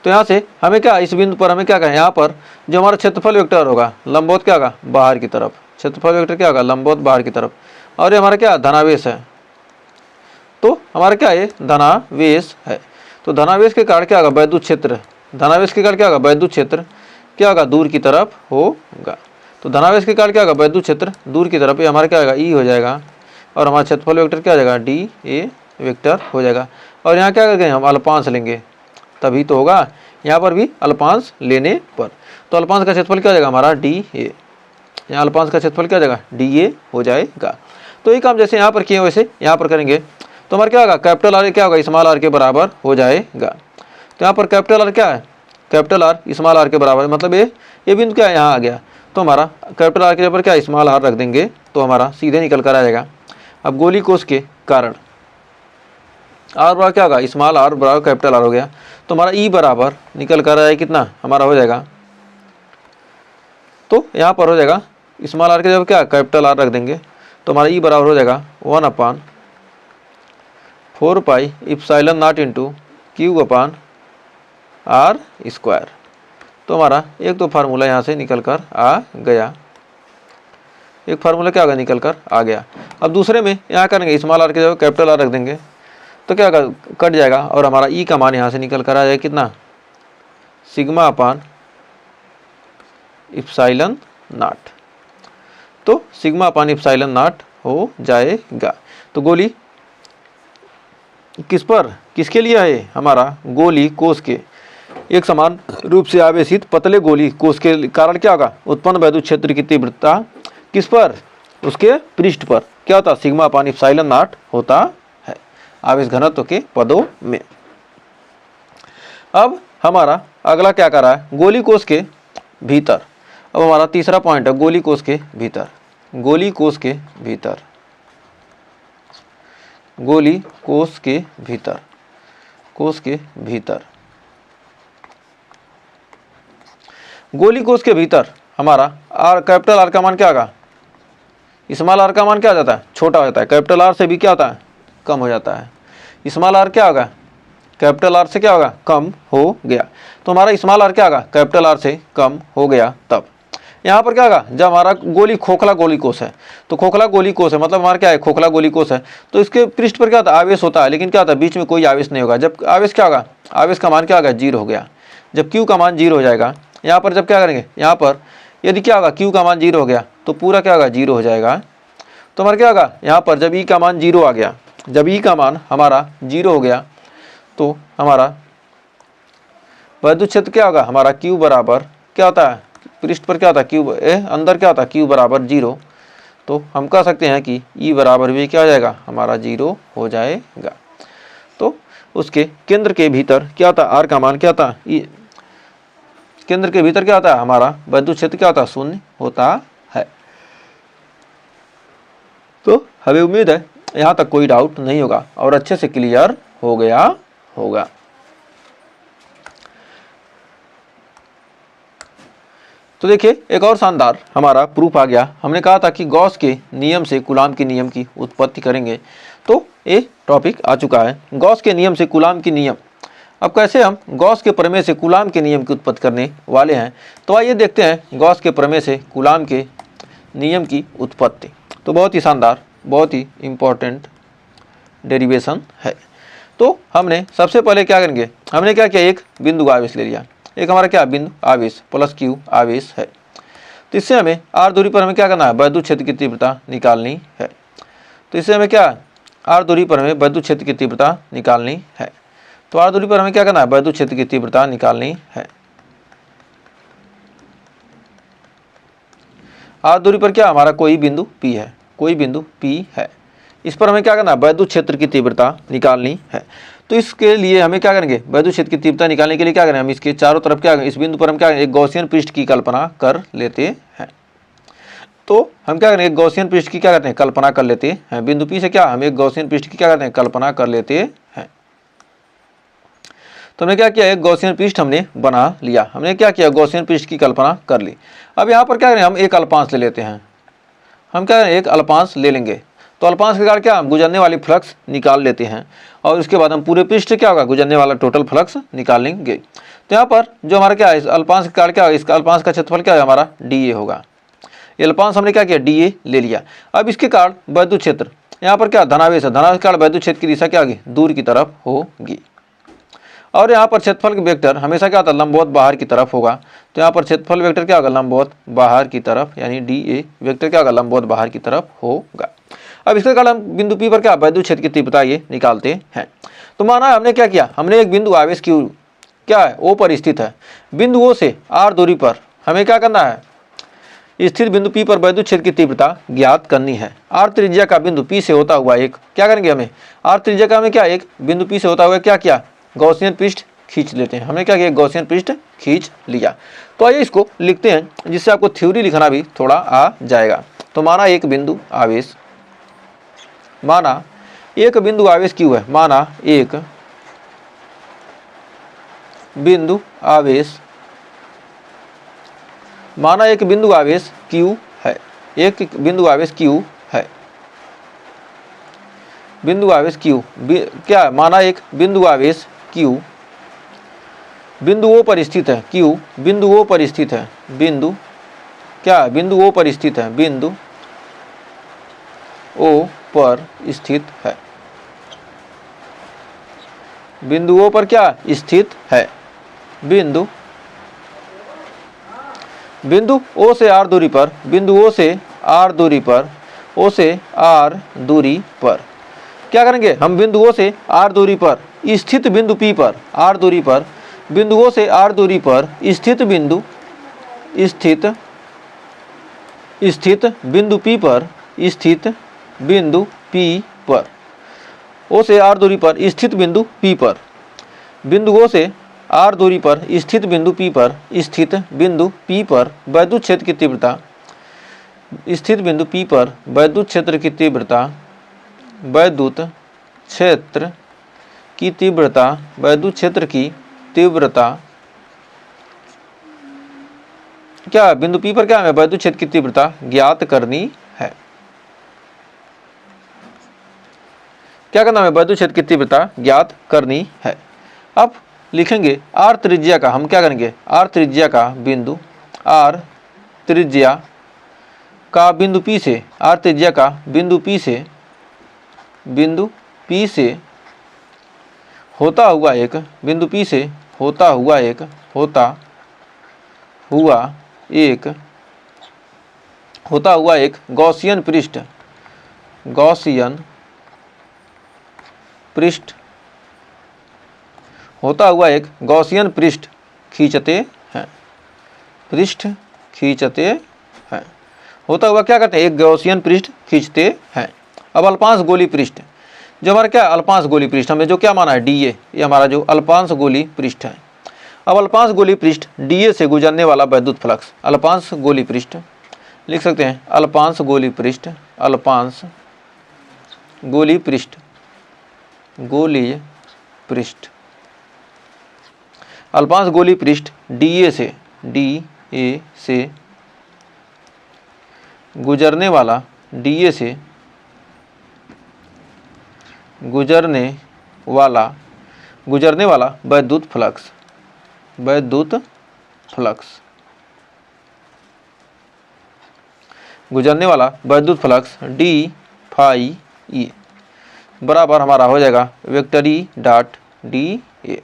तो यहाँ से हमें क्या इस बिंदु पर हमें क्या कहें, यहाँ पर जो हमारा क्षेत्रफल वेक्टर होगा लंबवत क्या होगा बाहर की तरफ, क्षेत्रफल वेक्टर क्या होगा लंबवत बाहर की तरफ, और ये हमारा क्या धनावेश है। तो हमारा क्या है धनावेश है। तो धनावेश के कारण क्या होगा वैद्युत क्षेत्र, धनावेश के कारण क्या होगा वैद्युत क्षेत्र क्या होगा दूर की तरफ होगा। तो धनावेश के कारण क्या होगा वैद्युत क्षेत्र दूर की तरफ, ये हमारा क्या होगा E हो जाएगा, और हमारा क्षेत्रफल वेक्टर क्या हो जाएगा dA वेक्टर हो जाएगा। और यहाँ क्या करके हम अल्पांश लेंगे तभी तो होगा, यहाँ पर भी अल्पांश लेने पर। तो अल्पांश का क्षेत्रफल क्या हो जाएगा हमारा dA, यहाँ अल्पांश का क्षेत्रफल क्या हो जाएगा dA हो जाएगा। तो ये काम जैसे यहाँ पर किए वैसे यहाँ पर करेंगे तो हमारा क्या होगा कैपिटल R क्या होगा स्मॉल r के बराबर हो जाएगा। तो यहाँ पर कैपिटल R क्या है, कैपिटल R स्मॉल r के बराबर, मतलब ये बिंदु क्या है यहाँ आ गया। तो हमारा कैपिटल R के जगह पर क्या स्मॉल r रख देंगे तो हमारा सीधे निकल कर आ जाएगा। अब गोली कोश के कारण R बराबर क्या होगा स्मॉल r बराबर कैपिटल R हो गया। तो हमारा E बराबर निकल कर आ जाएगा कितना हमारा हो जाएगा, तो यहाँ पर हो जाएगा स्मॉल r के जगह क्या कैपिटल R रख देंगे तो हमारा E बराबर हो जाएगा 1/4 pi epsilon not into Q/R²। तो हमारा एक तो फार्मूला यहाँ से निकल कर आ गया, एक फार्मूला क्या होगा निकल कर आ गया। अब दूसरे में यहाँ करेंगे स्मॉल r के जगह कैपिटल R रख देंगे तो क्या होगा कट जाएगा, और हमारा E का मान यहाँ से निकल कर आ जाएगा कितना सिग्मा/, एप्सिलॉन नॉट। तो सिग्मा/, एप्सिलॉन नॉट हो जाएगा। तो गोली किस पर किसके लिए है, हमारा गोली कोश के एक समान रूप से आवेशित पतले गोली कोश के कारण क्या होगा उत्पन्न वैद्युत क्षेत्र की तीव्रता किस पर, उसके पृष्ठ पर क्या होता सिग्मा/, एप्सिलॉन नॉट होता है आवेश घनत्व के पदों में। अब हमारा अगला क्या कर रहा है गोली कोश के भीतर, अब हमारा तीसरा पॉइंट है गोली कोष के भीतर, गोली कोष के भीतर, गोली कोष के भीतर, कोष के भीतर, गोली कोष के भीतर हमारा आर, कैपिटल आर का मान क्या होगा, स्मॉल आर का मान क्या हो जाता है, छोटा हो जाता है, कैपिटल आर से भी क्या होता है, कम हो जाता है। स्मॉल आर क्या होगा, कैपिटल आर से क्या होगा, कम हो गया। तो हमारा स्मॉल आर क्या होगा, कैपिटल आर से कम हो गया। तब यहाँ पर क्या होगा, जब हमारा गोली खोखला गोली कोष है, तो खोखला गोली कोष है मतलब हमारा क्या है, खोखला गोली कोष है, तो इसके पृष्ठ पर क्या होता है, आवेश होता है, लेकिन क्या होता है, बीच में कोई आवेश नहीं होगा। जब आवेश क्या होगा, आवेश का मान क्या होगा, 0 हो गया। जब Q का मान 0 हो जाएगा, यहाँ पर जब क्या करेंगे, यहाँ पर यदि क्या होगा, Q का मान 0 हो गया तो पूरा क्या होगा, 0 हो जाएगा। तो हमारा क्या होगा, यहाँ पर जब E का मान 0 आ गया, जब E का मान हमारा 0 हो गया तो हमारा विद्युत क्षेत्र क्या होगा, हमारा Q बराबर क्या होता है, पृष्ठ पर क्या होता है, Q अंदर क्या होता है, Q बराबर 0। तो हम कह सकते हैं कि E बराबर भी क्या हो जाएगा, हमारा 0 हो जाएगा। तो उसके केंद्र के भीतर क्या होता है, R का मान क्या होता है, केंद्र के भीतर क्या होता है, हमारा विद्युत क्षेत्र क्या होता है, 0 होता है। तो हमें उम्मीद है यहाँ तक कोई डाउट नहीं होगा और अच्छे से क्लियर हो गया होगा। तो देखिए एक और शानदार हमारा प्रूफ आ गया। हमने कहा था कि गॉस के नियम से कूलाम के नियम की उत्पत्ति करेंगे, तो ये टॉपिक आ चुका है, गॉस के नियम से कूलाम की नियम। अब कैसे हम गॉस के प्रमेय से कूलाम के नियम की उत्पत्ति करने वाले हैं, तो आइए देखते हैं गॉस के प्रमेय से कूलाम के नियम की उत्पत्ति। तो बहुत ही शानदार, बहुत ही इम्पोर्टेंट डेरिवेशन है। तो हमने सबसे पहले क्या करेंगे, हमने क्या किया, एक बिंदु आवेश ले लिया, एक हमारा क्या बिंदु आवेश प्लस Q आवेश है। तो इससे हमें R दूरी पर हमें क्या करना है, विद्युत क्षेत्र की तीव्रता निकालनी है। तो इससे हमें क्या, R दूरी पर हमें विद्युत क्षेत्र की तीव्रता निकालनी है। तो R दूरी पर हमें क्या करना है, विद्युत क्षेत्र की तीव्रता निकालनी है। R दूरी पर क्या हमारा कोई बिंदु P है, कोई बिंदु P है, इस पर हमें क्या करना है, विद्युत क्षेत्र की तीव्रता निकालनी है। तो इसके लिए हमें क्या करेंगे, विद्युत क्षेत्र की तीव्रता निकालने के लिए क्या करें, हम इसके चारों तरफ क्या, इस बिंदु पर हम क्या, एक गॉसियन पृष्ठ की कल्पना कर लेते हैं। तो हम क्या करें, एक गॉसियन पृष्ठ की क्या करते हैं, कल्पना कर लेते हैं। बिंदु P से क्या, हम एक गॉसियन पृष्ठ की क्या करते हैं, कल्पना कर लेते हैं। तो हमने क्या किया, एक गॉसियन पृष्ठ हमने बना लिया, हमने क्या किया, गॉसियन पृष्ठ की कल्पना कर ली। अब यहाँ पर क्या करें, हम एक अल्पांश ले लेते हैं, हम क्या करें, एक अल्पांश ले लेंगे। तो अल्पांश के कारण क्या, हम गुजरने वाली फ्लक्स निकाल लेते हैं और उसके बाद हम पूरे पृष्ठ क्या होगा, गुजरने वाला टोटल फ्लक्स निकाल लेंगे। तो यहाँ पर जो हमारा क्या है, इस अल्पांश के कारण क्या होगा, इसका अल्पांश का क्षेत्रफल क्या है, हमारा dA होगा। ये अल्पांश हमने क्या किया, dA ले लिया। अब इसके कारण विद्युत क्षेत्र यहाँ पर क्या, धनावेश है, धनावेश के कारण विद्युत क्षेत्र की दिशा क्या होगी, दूर की तरफ होगी। और यहाँ पर क्षेत्रफल वेक्टर हमेशा क्या होता है, लंबवत बाहर की तरफ होगा। तो यहाँ पर क्षेत्रफल वेक्टर क्या होगा, लंबवत बाहर की तरफ, यानी dA वेक्टर क्या होगा, लंबवत बाहर की तरफ होगा। अब इसके कारण हम बिंदु P पर क्या, विद्युत क्षेत्र की तीव्रता ये निकालते हैं। तो माना हमने क्या किया, हमने एक बिंदु आवेश Q क्या है, O पर स्थित है, बिंदु O से R दूरी पर हमें क्या करना है, स्थित बिंदु P पर विद्युत क्षेत्र की तीव्रता ज्ञात करनी है। R त्रिज्या का बिंदु P से होता हुआ एक क्या करेंगे, हमें R त्रिज्या का हमें क्या, एक बिंदु P से होता हुआ क्या किया, गॉसियन पृष्ठ खींच लेते हैं। हमने क्या किया, गॉसियन पृष्ठ खींच लिया। तो आइए इसको लिखते हैं, जिससे आपको थ्योरी लिखना भी थोड़ा आ जाएगा। तो माना एक बिंदु आवेश, माना एक बिंदु आवेश Q है, माना एक बिंदु आवेश, माना एक बिंदु आवेश Q है, एक बिंदु आवेश Q है, बिंदु आवेश Q क्या, माना एक बिंदु आवेश Q बिंदु O पर स्थित है, Q बिंदु O पर स्थित है, बिंदु क्या, बिंदु O पर स्थित है, बिंदु O पर स्थित है, बिंदु O पर क्या स्थित है, बिंदु O से R दूरी पर, बिंदु O से R दूरी पर, O से R दूरी पर क्या करेंगे, हम बिंदु O से R दूरी पर स्थित बिंदु P पर, R दूरी पर, बिंदु O से R दूरी पर स्थित बिंदु P पर, स्थित बिंदु P पर, O से R दूरी पर स्थित बिंदु P पर, बिंदु O से r दूरी पर स्थित बिंदु P पर वैद्युत क्षेत्र की तीव्रता, स्थित बिंदु P पर वैद्युत क्षेत्र की तीव्रता, वैद्युत क्षेत्र की तीव्रता, वैद्युत क्षेत्र की तीव्रता, क्या बिंदु P पर क्या है, वैद्युत क्षेत्र की तीव्रता ज्ञात करनी है। क्या करना है, वैद्युत क्षेत्र की तीव्रता ज्ञात करनी है। अब लिखेंगे r त्रिज्या का, हम क्या करेंगे, r त्रिज्या का बिंदु, r त्रिज्या का बिंदु P से, r त्रिज्या का बिंदु P से, बिंदु P से होता हुआ एक, बिंदु P से होता हुआ एक, होता हुआ एक गॉसियन पृष्ठ, गॉसियन पृष्ठ, होता हुआ एक गॉसियन पृष्ठ खींचते हैं, पृष्ठ खींचते हैं, होता हुआ क्या करते हैं, एक गॉसियन पृष्ठ खींचते हैं। अब अल्पांश गोली पृष्ठ, जो हमारा क्या अल्पांश गोली पृष्ठ, हमने जो क्या माना है DA, ये हमारा जो अल्पांश गोली पृष्ठ है। अब अल्पांश गोली पृष्ठ DA से गुजरने वाला वैद्युत फ्लक्स, अल्पांश गोली पृष्ठ लिख सकते हैं, अल्पांश गोली पृष्ठ, अल्पांश गोली पृष्ठ, गोलीय पृष्ठ, अल्पांश गोली पृष्ठ DA से गुजरने वाला, DA से गुजरने वाला वैद्युत फ्लक्स, वैद्युत फ्लक्स, गुजरने वाला वैद्युत फ्लक्स d phi e बराबर हमारा हो जाएगा वेक्टर E डॉट DA।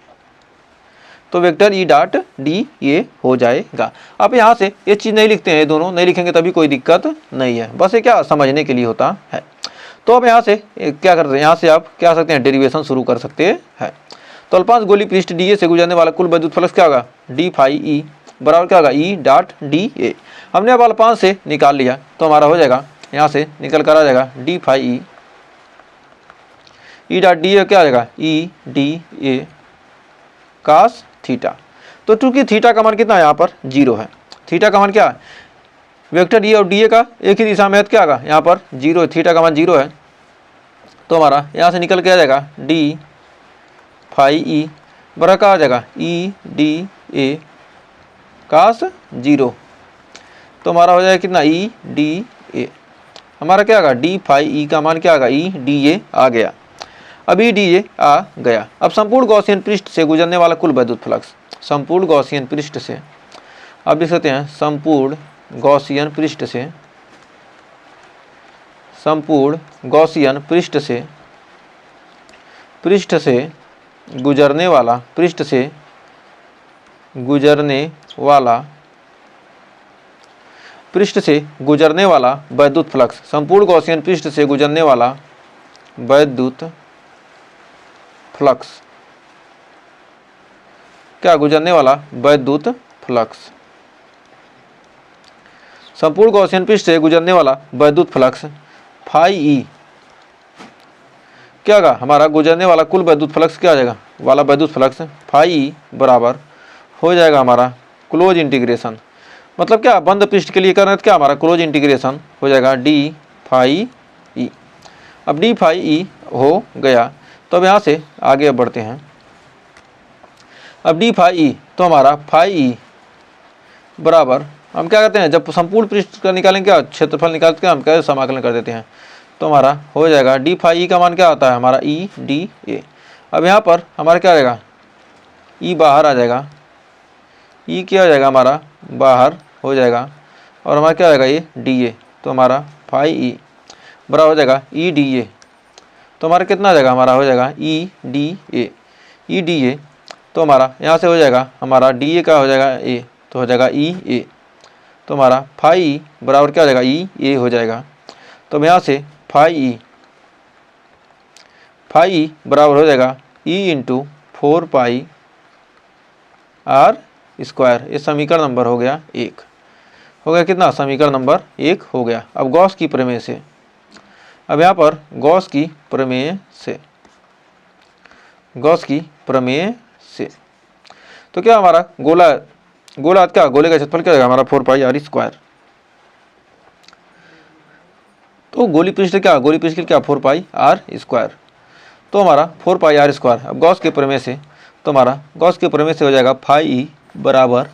तो वेक्टर E डॉट DA हो जाएगा। अब यहाँ से ये चीज़ नहीं लिखते हैं, ये दोनों नहीं लिखेंगे तभी कोई दिक्कत नहीं है, बस ये क्या समझने के लिए होता है। तो अब यहाँ से क्या करते हैं, यहाँ से आप क्या सकते हैं, डेरिवेशन शुरू कर सकते हैं। तो अल्पांश गोली पृष्ठ DA से गुजरने वाला कुल वैद्युत फ्लक्स क्या होगा, d phi e बराबर क्या होगा, E डॉट DA। हमने अब अल्पांश से निकाल लिया तो हमारा हो जाएगा, यहाँ से निकल कर आ जाएगा d phi e dot DA क्या आ जाएगा, E DA cos थीटा। तो चूंकि थीटा का मान कितना है, यहाँ पर 0 है, थीटा का मान क्या है, वेक्टर E और DA का एक ही दिशा में है, क्या होगा यहाँ पर 0 है, थीटा का मान 0 है। तो हमारा यहाँ से निकल के आ जाएगा d phi e बराबर क्या आ जाएगा, E DA cos 0। तो हमारा हो जाएगा कितना, E DA, हमारा क्या आएगा, d phi e का मान क्या आएगा, E DA आ गया। अब E DA आ गया। अब संपूर्ण गॉसियन पृष्ठ से गुजरने वाला कुल वैद्युत फ्लक्स, संपूर्ण गॉसियन पृष्ठ से, अब लिख सकते हैं संपूर्ण गॉसियन पृष्ठ से, संपूर्ण गॉसियन पृष्ठ से गुजरने वाला, पृष्ठ से गुजरने वाला, पृष्ठ से गुजरने वाला वैद्युत फ्लक्स, संपूर्ण गॉसियन पृष्ठ से गुजरने वाला वैद्युत फ्लक्स, क्या गुजरने वाला वैद्युत फ्लक्स, संपूर्ण गॉसियन पृष्ठ से गुजरने वाला वैद्युत फ्लक्स phi e क्या होगा, हमारा गुजरने वाला कुल वैद्युत फ्लक्स क्या आ जाएगा, वाला वैद्युत फ्लक्स phi e बराबर हो जाएगा हमारा क्लोज इंटीग्रेशन, मतलब क्या बंद पृष्ठ के लिए करना है तो क्या हमारा क्लोज इंटीग्रेशन हो जाएगा d phi e। अब d phi e हो गया तो अब यहाँ से आगे बढ़ते हैं। अब d phi e तो हमारा phi e बराबर हम क्या करते हैं, जब संपूर्ण पृष्ठ का निकालेंगे क्या क्षेत्रफल निकालते हैं हम क्या समाकलन कर देते हैं। तो हमारा हो जाएगा d phi e का मान क्या आता है हमारा E DA। अब यहाँ पर हमारा क्या आ जाएगा, E बाहर आ जाएगा, E क्या हो जाएगा हमारा बाहर हो जाएगा और हमारा क्या हो जाएगा ये DA। तो हमारा phi e बराबर हो जाएगा E DA। तो हमारा कितना आ जाएगा, हमारा हो जाएगा E DA। तो हमारा यहाँ से हो जाएगा हमारा DA का हो जाएगा A, तो हो जाएगा EA। तो हमारा phi e बराबर क्या हो जाएगा EA हो जाएगा। तो अब यहाँ से phi e बराबर हो जाएगा E इंटू 4 पाई R स्क्वायर। ये समीकरण नंबर हो गया 1, हो गया कितना, समीकरण नंबर 1 हो गया। अब गॉस की प्रमेय से, अब यहाँ पर गॉस की प्रमेय से, गॉस की प्रमेय से, तो क्या हमारा गोला क्या, गोले का क्षेत्रफल क्या होगा हमारा 4 पाई आर स्क्वायर। तो गोली पृष्ठ क्या, गोली पृष्ठ की क्या 4 पाई आर स्क्वायर। तो हमारा 4 पाई आर स्क्वायर, अब गॉस के प्रमेय से, तो हमारा गॉस के प्रमेय से हो जाएगा फाई ई बराबर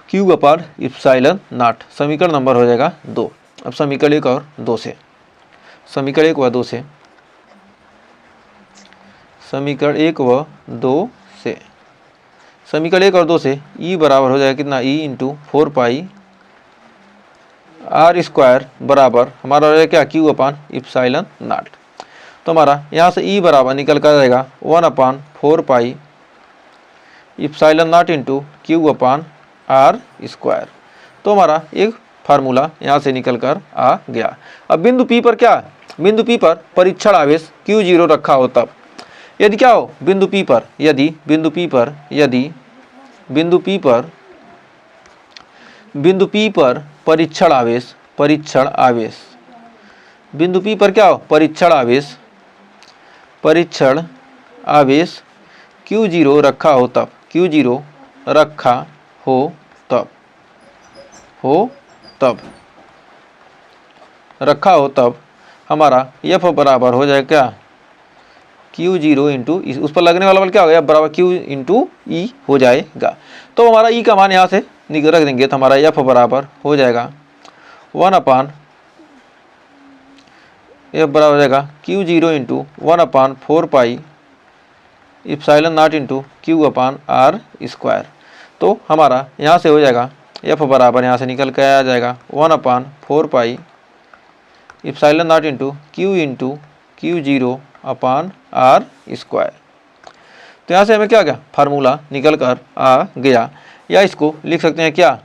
क्यू अपार इप्साइलन नॉट। समीकरण नंबर हो जाएगा 2। अब समीकरण 1 और 2 से, समीकरण 1 व 2 से, समीकरण 1 व 2 से, समीकरण 1 और 2 से ई बराबर हो जाएगा कितना, E into 4 pi R square बराबर हमारा हो जाएगा क्या, क्यू अपान इप्साइलन नॉट। तो हमारा यहाँ से ई बराबर निकल कर जाएगा 1/4 pi epsilon naught into Q upon R square. तो हमारा एक फार्मूला यहाँ से निकल कर आ गया। अब बिंदु P पर क्या, बिंदु P पर परीक्षण आवेश Q0 रखा हो तब, यदि क्या हो बिंदु P पर, यदि बिंदु P पर, यदि बिंदु P पर, बिंदु P पर परीक्षण आवेश, परीक्षण आवेश, बिंदु P पर क्या हो परीक्षण आवेश, परीक्षण आवेश Q0 रखा हो तब, Q0 रखा हो तब, हो तब, रखा हो तब हमारा F बराबर हो जाएगा क्या, Q0 इंटू उस पर लगने वाला बल क्या हो गया, बराबर Q इंटू ई हो जाएगा। तो हमारा ई का मान यहाँ से रख देंगे, तो हमारा F बराबर हो जाएगा 1/, F बराबर हो जाएगा Q0 into 1/4 pi epsilon naught into Q upon R square. तो हमारा यहाँ से हो जाएगा F बराबर यहाँ से निकल कर आ जाएगा 1/4 pi epsilon naught into Q0 upon R square. तो यहाँ से हमें क्या गया, फार्मूला निकल कर आ गया, या इसको लिख सकते हैं क्या,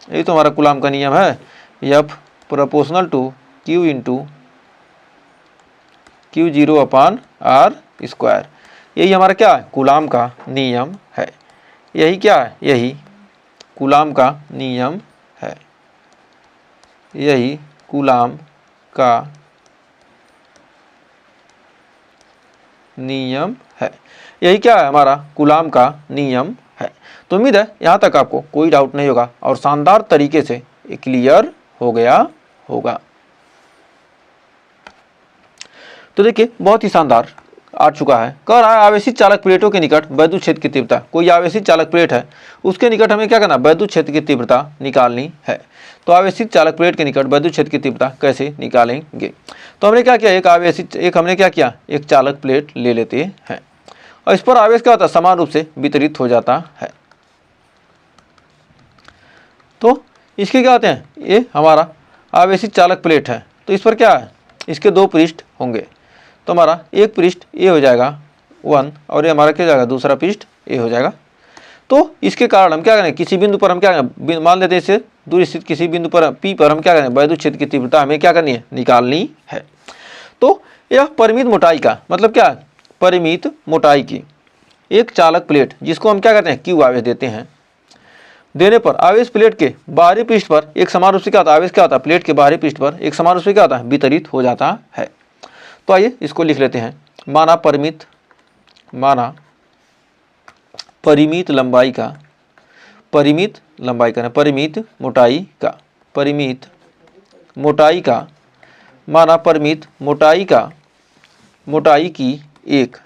यही तो हमारा कूलाम का नियम है, F proportional to Q into Q0 upon R square. यही हमारा क्या है, कूलाम का नियम है। यही क्या है, यही कूलाम का नियम है, यही कूलाम का नियम है, यही क्या है हमारा कूलाम का नियम है। तो उम्मीद है यहाँ तक आपको कोई डाउट नहीं होगा और शानदार तरीके से क्लियर हो गया होगा। तो देखिए बहुत ही शानदार आ चुका है, कह रहा है आवेशित चालक प्लेटों के निकट वैद्युत क्षेत्र की तीव्रता। कोई आवेशित चालक प्लेट है, उसके निकट हमें क्या करना, वैद्युत क्षेत्र की तीव्रता निकालनी है। तो आवेशित चालक प्लेट के निकट वैद्युत क्षेत्र की तीव्रता कैसे निकालेंगे। तो हमने क्या किया, हमने क्या किया, एक चालक प्लेट ले लेते हैं और इस पर आवेश क्या होता है, समान रूप से वितरित हो जाता है। तो इसके क्या होते हैं, ये हमारा आवेशित चालक प्लेट है, तो इस पर क्या है, इसके 2 पृष्ठ होंगे। तो हमारा एक पृष्ठ ए हो जाएगा 1 और ये हमारा क्या हो जाएगा, दूसरा पृष्ठ ए हो जाएगा। तो इसके कारण हम क्या करें, किसी बिंदु पर हम क्या करें, मान लेते हैं इसे दूर स्थित किसी बिंदु पर P पर हम क्या करें, वैद्युत क्षेत्र की तीव्रता हमें क्या करनी है, निकालनी है। तो यह परिमित मोटाई का मतलब क्या है, परिमित मोटाई की एक चालक प्लेट, जिसको हम क्या कहते हैं, Q आवेश देते हैं, देने पर आवेश प्लेट के बाहरी पृष्ठ पर एक समान रूप से क्या होता है, आवेश क्या होता है, प्लेट के बाहरी पृष्ठ पर एक समान रूप से क्या होता है, वितरित हो जाता है। तो आइए इसको लिख लेते हैं, माना परिमित लंबाई का, परिमित लंबाई का, परिमित मोटाई का, परिमित मोटाई का, माना परिमित मोटाई का, मोटाई की एक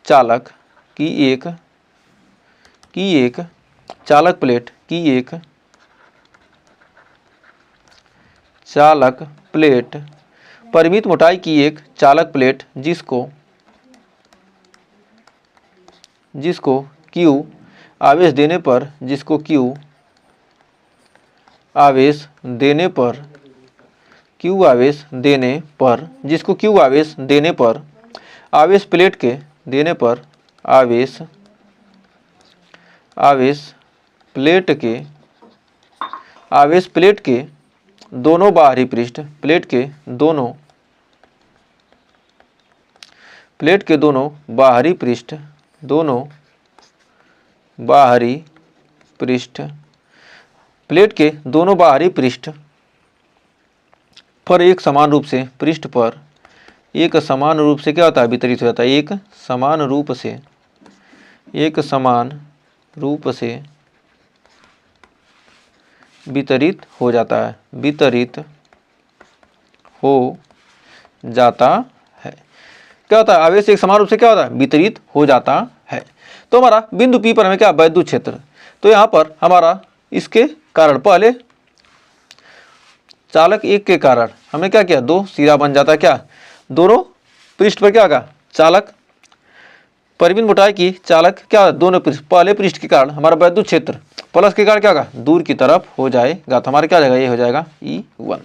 चालक चालक प्लेट की एक चालक प्लेट, परिमित मोटाई की एक चालक प्लेट जिसको Q आवेश देने पर, जिसको Q आवेश देने पर, Q आवेश देने पर, जिसको Q आवेश देने पर, आवेश प्लेट के देने पर, आवेश प्लेट के दोनों बाहरी पृष्ठ, प्लेट के दोनों बाहरी पृष्ठ, प्लेट के दोनों बाहरी पृष्ठ पर एक समान रूप से, पृष्ठ पर एक समान रूप से क्या होता है, वितरित हो जाता है, एक समान रूप से एक समान रूप से वितरित हो जाता है, वितरित हो जाता है। क्या होता है, आवेश एक समान रूप से क्या होता है, वितरित हो जाता है। तो हमारा बिंदु P पर हमें क्या, वैद्युत क्षेत्र। तो यहाँ पर हमारा इसके कारण, पहले चालक एक के कारण हमें क्या किया, दो सिरा बन जाता है, क्या दोनों पृष्ठ पर क्या होगा, चालक परिबिंद मोटाई की चालक क्या, दोनों पृष्ठ, पहले पृष्ठ के कारण हमारा वैद्युत क्षेत्र प्लस के कारण क्या होगा, दूर की तरफ हो जाएगा। तो हमारा क्या हो जाएगा, ये हो जाएगा E1।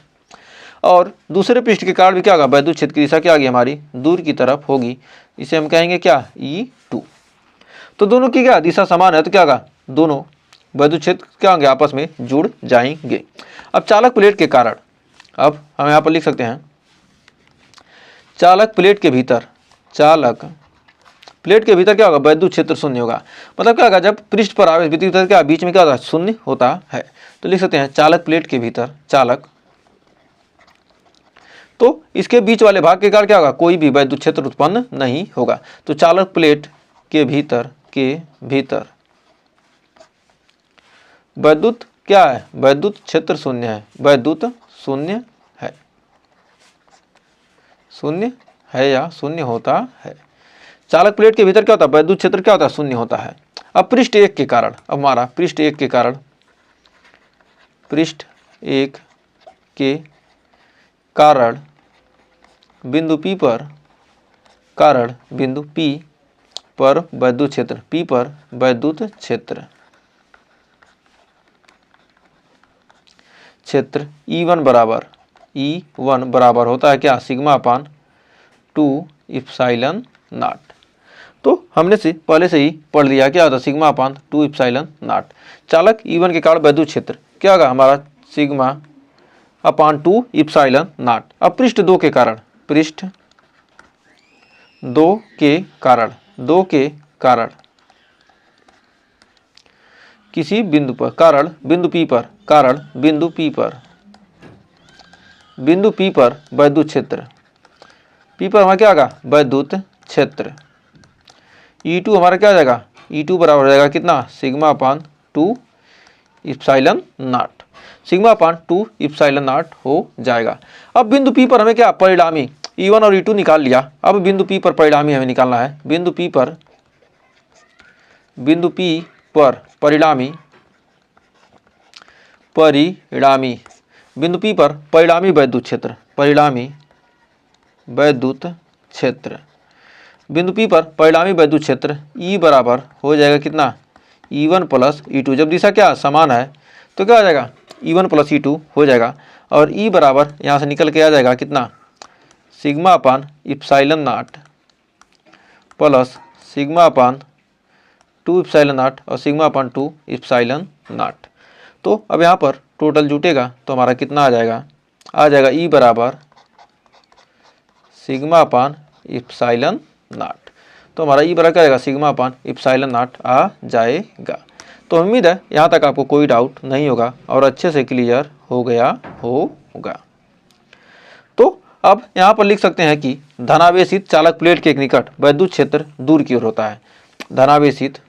और दूसरे पृष्ठ के कारण भी क्या होगा, वैद्युत क्षेत्र की दिशा क्या होगी हमारी, दूर की तरफ होगी। इसे हम कहेंगे क्या, E2। तो दोनों की क्या दिशा समान है, तो क्या होगा, दोनों वैद्युत क्षेत्र क्या होंगे, आपस में जुड़ जाएंगे। अब चालक प्लेट के कारण, अब हम यहाँ पर लिख सकते हैं चालक प्लेट के भीतर, चालक प्लेट के भीतर क्या होगा, वैद्युत क्षेत्र शून्य होगा। मतलब क्या होगा, जब पृष्ठ पर आवेश वितरित होता है क्या, बीच में क्या होता है, शून्य होता है। तो लिख सकते हैं चालक प्लेट के भीतर, चालक, तो इसके बीच वाले भाग के कारण क्या होगा, कोई भी वैद्युत क्षेत्र उत्पन्न नहीं होगा। तो चालक प्लेट के भीतर, वैद्युत क्या है, वैद्युत क्षेत्र शून्य है, वैद्युत शून्य है, शून्य है या शून्य होता है। चालक प्लेट के भीतर क्या होता है, वैद्युत क्षेत्र क्या होता है, शून्य होता है। अब पृष्ठ एक के कारण, अब हमारा पृष्ठ एक के कारण, पृष्ठ एक के कारण बिंदु P पर, कारण बिंदु P पर वैद्युत क्षेत्र, P पर वैद्युत क्षेत्र, क्षेत्र E1 बराबर होता है क्या, सिग्मा अपान 2 इप्सिलॉन नॉट। तो हमने से पहले से ही पढ़ लिया, क्या होता है, सिग्मा अपान 2 इप्सिलॉन नॉट। चालक E1 के कारण वैद्युत क्षेत्र क्या होगा हमारा, सिग्मा अपान 2 इप्सिलॉन नॉट। अब पृष्ठ दो के कारण, पृष्ठ दो के कारण किसी बिंदु पर, कारण बिंदु P पर, कारण बिंदु P पर, बिंदु P पर वैद्युत क्षेत्र, P पर हमारा क्या होगा, वैद्युत क्षेत्र। E2 हमारा क्या हो जाएगा, E2 बराबर हो जाएगा कितना, sigma upon 2 epsilon not, sigma upon 2 epsilon not हो जाएगा। अब बिंदु P पर हमें क्या, परिणामी E1 और E2 निकाल लिया। अब बिंदु P पर परिणामी हमें निकालना है, बिंदु P पर परिणामी, बिंदु P पर परिणामी वैद्युत क्षेत्र, परिणामी वैद्युत क्षेत्र, बिंदु P पर परिणामी वैद्युत क्षेत्र E बराबर हो जाएगा कितना, E1 प्लस E2। जब दिशा क्या समान है तो क्या हो जाएगा, E1 प्लस E2 हो जाएगा। और E बराबर यहाँ से निकल के आ जाएगा कितना, sigma upon epsilon not plus sigma upon 2 epsilon not और सिग्मा अपान 2 इप्सिलॉन नॉट। तो अब यहाँ पर टोटल जुटेगा तो हमारा कितना आ जाएगा, E बराबर सिग्मा अपान इप्सिलॉन नॉट। तो हमारा E बराबर क्या आएगा, सिग्मा अपान इप्सिलॉन नॉट आ जाएगा। तो उम्मीद है यहाँ तक आपको कोई डाउट नहीं होगा और अच्छे से क्लियर हो गया होगा। तो अब यहाँ पर लिख सकते हैं कि धनावेशित चालक प्लेट के निकट वैद्युत क्षेत्र दूर की ओर होता है। धनावेशित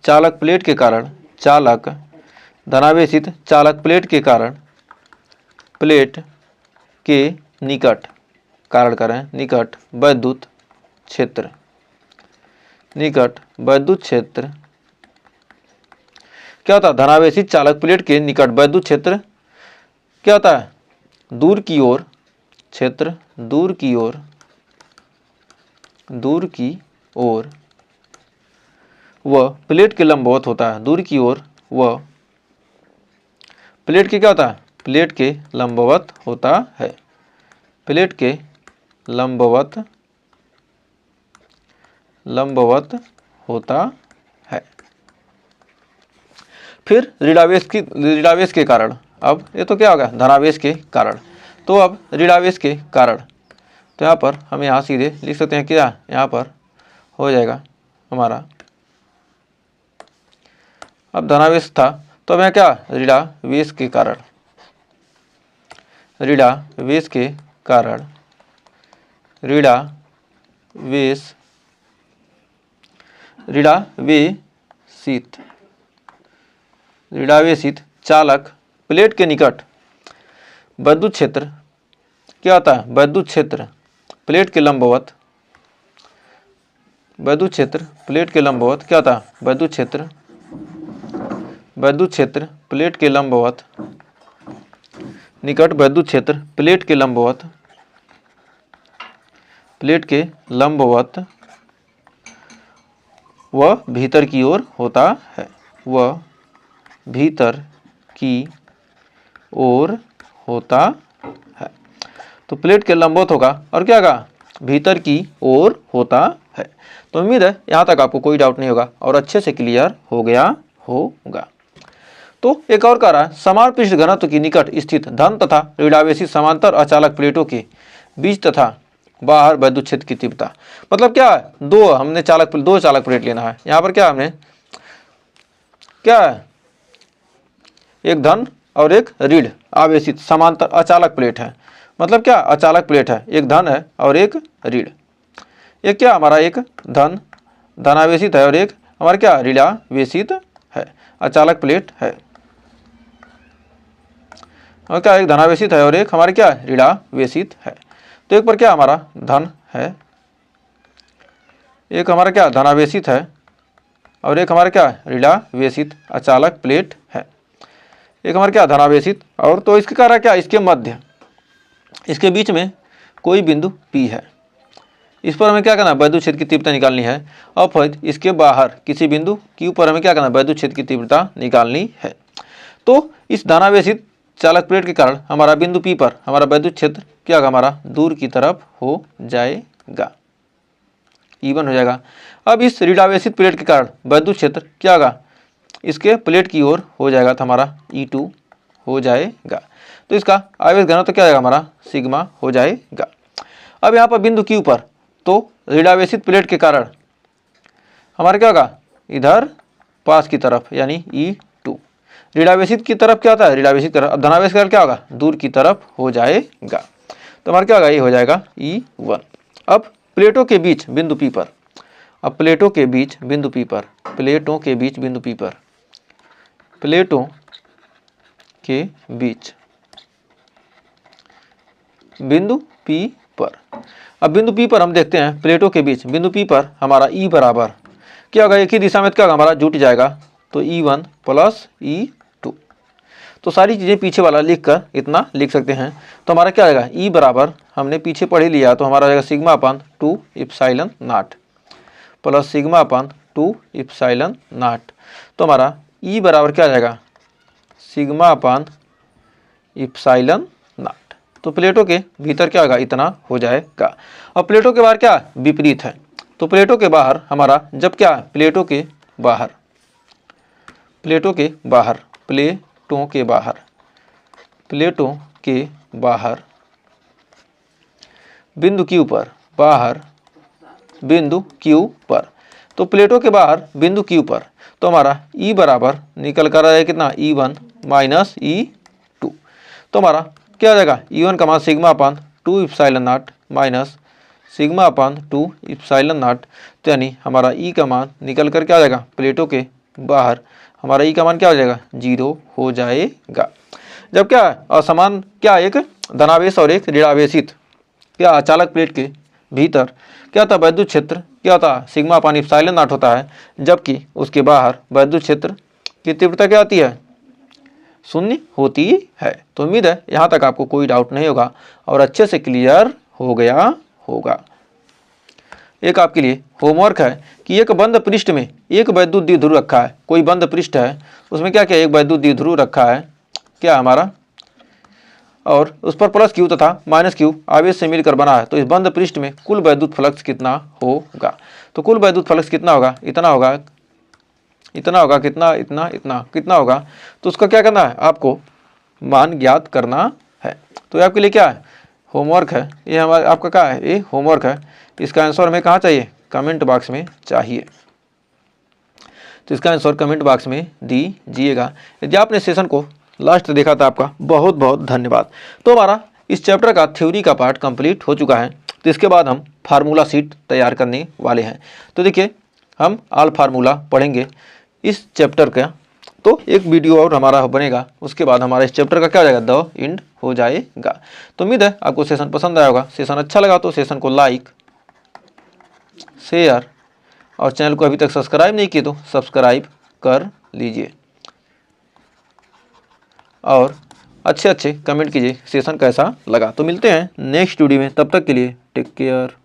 चालक प्लेट के कारण, धनावेशित चालक प्लेट के कारण, प्लेट के निकट, कारण करें निकट वैद्युत क्षेत्र, क्या होता है, धनावेशित चालक प्लेट के निकट वैद्युत क्षेत्र क्या होता है, दूर की ओर, क्षेत्र दूर की ओर वह प्लेट के लंबवत होता है, दूर की ओर वह प्लेट के क्या होता है, प्लेट के लंबवत होता है, प्लेट के लंबवत होता है। फिर ऋणावेश के कारण, अब ये तो क्या होगा, धनावेश के कारण। तो अब ऋणावेश के कारण, तो यहाँ पर हम यहाँ सीधे लिख सकते हैं क्या, यहाँ पर हो जाएगा हमारा, अब धनावेश था तो अब यहाँ क्या, ऋणावेश के कारण, ऋणावेश के कारण ऋणावेशित चालक प्लेट के निकट वैद्युत क्षेत्र क्या होता है, वैद्युत क्षेत्र प्लेट के लंबवत, वैद्युत क्षेत्र प्लेट के लंबवत क्या होता है, वैद्युत क्षेत्र प्लेट के लंबवत निकट, वैद्युत क्षेत्र प्लेट के लंबवत वह भीतर की ओर होता है, वह भीतर की ओर होता है। तो प्लेट के लंबवत होगा और क्या होगा, भीतर की ओर होता है। तो उम्मीद है यहाँ तक आपको कोई डाउट नहीं होगा और अच्छे से क्लियर हो गया होगा। तो एक और कह रहा है, समान पृष्ठ घनत्व की निकट स्थित धन तथा ऋणावेशी समांतर अचालक प्लेटों के बीच तथा बाहर वैद्युत क्षेत्र की तीव्रता। मतलब क्या है, दो चालक प्लेट लेना है। यहाँ पर क्या हमने क्या है, एक धन और एक ऋण आवेशित समांतर अचालक प्लेट है। मतलब क्या, अचालक प्लेट है, एक धन है और एक ऋण। एक क्या हमारा, एक धनावेशित है और एक हमारा क्या ऋणावेशित है, अचालक प्लेट है। और क्या, एक धनावेशित है और एक हमारे क्या ऋणावेशित है। तो एक पर क्या हमारा धन है, एक हमारा क्या धनावेशित है और एक हमारा क्या ऋणावेशित अचालक प्लेट है। एक हमारा क्या धनावेशित, और तो इसके कारण क्या, इसके मध्य, इसके बीच में कोई बिंदु P है। इस पर हमें क्या करना है, वैद्युत क्षेत्र की तीव्रता निकालनी है। और फिर इसके बाहर किसी बिंदु Q पर हमें क्या करना है, वैद्युत क्षेत्र की तीव्रता निकालनी है। तो इस धनावेशित चालक प्लेट के कारण हमारा बिंदु P पर हमारा वैद्युत क्षेत्र क्या होगा, हमारा दूर की तरफ हो जाएगा, E1 हो जाएगा। अब इस ऋणावेशित प्लेट के कारण वैद्युत क्षेत्र क्या होगा, इसके प्लेट की ओर हो जाएगा, तो हमारा E2 हो जाएगा। तो इसका आवेश घनत्व तो क्या आएगा, हमारा सिग्मा हो जाएगा। अब यहाँ पर बिंदु Q पर तो ऋणावेशित प्लेट के कारण हमारा क्या होगा, इधर पास की तरफ यानी E2, ऋणावेशित की तरफ क्या होता है, ऋणावेशित तरफ। अब धनावेश का क्या होगा, दूर की तरफ हो जाएगा। तो हमारा क्या होगा, ये हो जाएगा E1। अब प्लेटों के बीच बिंदु P पर, अब प्लेटों के बीच बिंदु P पर, प्लेटों के बीच बिंदु P पर, प्लेटों के बीच बिंदु P पर। अब बिंदु P पर हम देखते हैं, प्लेटों के बीच बिंदु P पर हमारा E बराबर क्या होगा, एक ही दिशा में क्या होगा, हमारा जुट जाएगा। तो E1 प्लस E2। तो सारी चीज़ें पीछे वाला लिख कर इतना लिख सकते हैं। तो हमारा क्या आएगा, E बराबर हमने पीछे पढ़ ही लिया, तो हमारा आएगा sigma upon 2 epsilon not plus sigma upon 2 epsilon not. तो हमारा E बराबर क्या आ जाएगा, सिग्मा अपान इप्सिलॉन नॉट। तो प्लेटों के भीतर क्या होगा, इतना हो जाएगा। और प्लेटों के बाहर क्या विपरीत है। तो प्लेटों के बाहर हमारा जब क्या, प्लेटों के बाहर बिंदु Q पर, बिंदु Q पर, तो प्लेटों के बाहर बिंदु Q पर, तो हमारा E बराबर निकल कर आएगा कितना, E1 माइनस E2। तो हमारा क्या आ जाएगा, E1 का मान sigma upon 2 epsilon not minus sigma upon 2 epsilon not. तो यानी हमारा E का मान निकल कर क्या आ जाएगा, प्लेटों के बाहर हमारा E का मान क्या हो जाएगा, 0 हो जाएगा। जब क्या असमान क्या, एक धनावेश और एक ऋणावेशित क्या अचालक प्लेट के भीतर क्या होता है, वैद्युत क्षेत्र क्या होता है, सिग्मा अपान इप्सिलॉन नॉट होता है। जबकि उसके बाहर वैद्युत क्षेत्र की तीव्रता क्या आती है, शून्य होती है। तो उम्मीद है यहाँ तक आपको कोई डाउट नहीं होगा और अच्छे से क्लियर हो गया होगा। एक आपके लिए होमवर्क है कि एक बंद पृष्ठ में एक वैद्युत द्विध्रुव रखा है। कोई बंद पृष्ठ है, उसमें क्या क्या एक वैद्युत द्विध्रुव रखा है क्या हमारा, और उस पर प्लस Q तथा माइनस Q आवेश से मिलकर बना है। तो इस बंद पृष्ठ में कुल वैद्युत फ्लक्स कितना होगा। तो कुल वैद्युत फ्लक्स कितना होगा, इतना होगा, कितना होगा। तो उसका क्या करना है, आपको मान ज्ञात करना है। तो ये आपके लिए क्या है, होमवर्क है। ये हमारा आपका क्या है, ये होमवर्क है। इसका आंसर हमें कहाँ चाहिए, कमेंट बॉक्स में चाहिए। तो इसका आंसर कमेंट बॉक्स में दीजिएगा। यदि आपने सेशन को लास्ट देखा था, आपका बहुत बहुत धन्यवाद। तो हमारा इस चैप्टर का थ्योरी का पार्ट कंप्लीट हो चुका है। तो इसके बाद हम फार्मूला शीट तैयार करने वाले हैं। तो देखिए हम ऑल फार्मूला पढ़ेंगे इस चैप्टर का। तो एक वीडियो और हमारा बनेगा, उसके बाद हमारा इस चैप्टर का क्या हो जाएगा, द एंड हो जाएगा। तो उम्मीद है आपको सेशन पसंद आया होगा। सेशन अच्छा लगा तो सेशन को लाइक, शेयर और चैनल को अभी तक सब्सक्राइब नहीं किए तो सब्सक्राइब कर लीजिए और अच्छे कमेंट कीजिए सेशन कैसा लगा। तो मिलते हैं नेक्स्ट वीडियो में, तब तक के लिए टेक केयर।